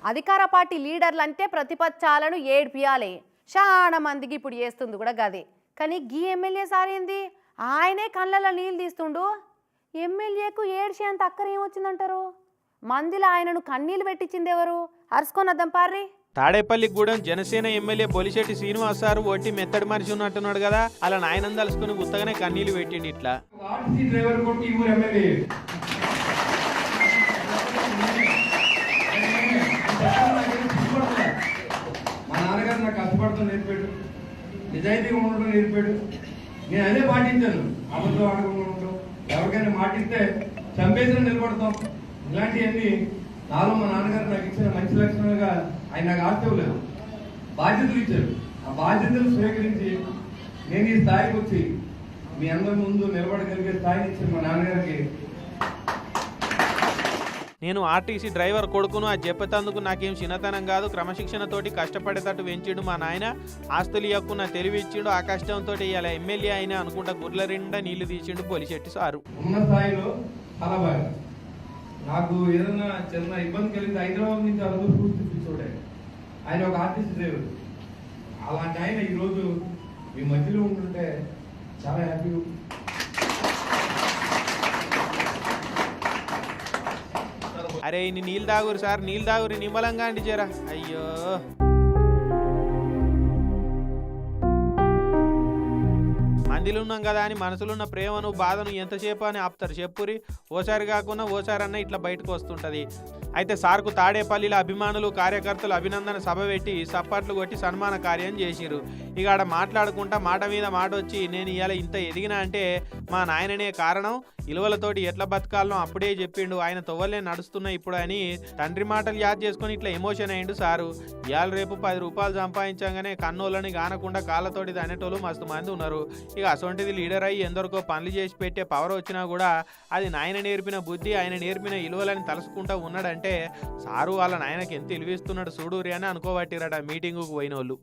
అధికార పార్టీ లీడర్లు అంటే ప్రతిపక్షాలను ఏడ్పియాలి. చాలా మందికి ఇప్పుడు చేస్తుంది కూడా గదే. కానీ గీ ఎమ్మెల్యే సారేంది ఆయనే కళ్ళల్లో నీళ్ళు తీస్తుండు. ఎమ్మెల్యేకు ఏడ్చేంత అక్కర ఏమొచ్చిందంటారు? మందిలో ఆయనను కన్నీళ్ళు పెట్టించింది ఎవరు? అరుచుకొనద్దాం పార్రి. తాడేపల్లిగూడెం జనసేన ఎమ్మెల్యే బొలిశెట్టి శ్రీనివాస్ సారు ఒట్టి మెత్తడి మనిషి ఉన్నట్టున్నాడు కదా, అలా నాయనం తలుసుకుని ఉత్తగానే కన్నీళ్లు పెట్టిండి. ఇట్లా మా నాన్నగారు నాకు కష్టపడతాం నేర్పాడు, నిజాయితీగా ఉండడం నేర్పాడు. నేను అదే పాటించాను. అబద్ధం ఆడకుండా ఉండడం, ఎవరికైనా మాటిస్తే చంపేసిన నిలబడతాం. ఇలాంటివన్నీ నాలో మా నాన్నగారు నాకు ఇచ్చిన మంచి లక్షణాలుగా ఆయన నాకు ఆశివ్వలేదు, బాధ్యతలు ఇచ్చారు. ఆ బాధ్యతలు స్వీకరించి నేను ఈ స్థాయికి వచ్చి మీ అందరి ముందు నిలబడగలిగే స్థాయిని ఇచ్చిన మా నాన్నగారికి. నేను ఆర్టీసీ డ్రైవర్ కొడుకును, అది చెప్పేందుకు నాకేం చిన్నతనం కాదు, క్రమశిక్షణతోటి కష్టపడేటట్టు పెంచిండు మా నాయన. ఆస్తులు ఇవ్వకున్న తెలివి ఇచ్చిండు, ఆ కష్టంతో ఇలా ఎమ్మెల్యే అయినా అనుకుంటా గుర్ల నిండా నీళ్లు తీసిండు బొలిశెట్టి సారు. ఉన్న స్థాయిలో చాలా బాగా నాకు ఏదైనా చిన్న ఇబ్బంది కలిగితే హైదరాబాద్ నుంచి అరకు పూర్తి చూడే ఆయన ఒక ఆర్టీసీ డ్రైవర్. అలాంటి ఆయన ఈరోజు మీ మధ్యలో ఉంటుంటే చాలా హ్యాపీగా. అరే ఇన్ని నీళ్ళు తాగురు సార్, నీళ్ళు తాగురు నిమ్మలంగా అండి జరా. అయ్యో మందిలో ఉన్నాం కదా అని మనసులున్న ప్రేమను బాధను ఎంతసేపు అని ఆపుతారు చెప్పురి. ఓసారి కాకుండా ఓసారి అన్న ఇట్లా బయటకు వస్తుంటది. అయితే సార్కు తాడేపల్లిలో అభిమానులు కార్యకర్తలు అభినందన సభ పెట్టి సప్పట్లు కొట్టి సన్మాన కార్యం చేసిరు. ఇక ఆడ మాట్లాడుకుంటా మాట మీద మాట వచ్చి నేను ఇవాళ ఇంత ఎదిగినా అంటే మా నాయననే కారణం, ఇలువలతోటి ఎట్లా బతకాలనో అప్పుడే చెప్పిండు, ఆయన తొవ్వలే నడుస్తున్నా ఇప్పుడు అని తండ్రి మాటలు యాద్ చేసుకుని ఇట్లా ఎమోషన్ అయ్యిండు సారు. ఇవాళ రేపు 10 రూపాయలు సంపాదించగానే కన్నోళ్ళని కానకుండా కాళ్ళతోటి అనేటోళ్ళు మస్తు మంది ఉన్నారు. ఇక అసొంటిది లీడర్ అయ్యి ఎందరికో పనులు చేసి పెట్టే పవర్ వచ్చినా కూడా అది నాయన నేర్పిన బుద్ధి, ఆయన నేర్పిన ఇలువలని తలుసుకుంటా ఉన్నాడంటే సారు వాళ్ళ నాయనకి ఎంత ఇలువిస్తున్నాడు చూడూరి అని అనుకోబట్టిరట మీటింగుకు పోయిన వాళ్ళు.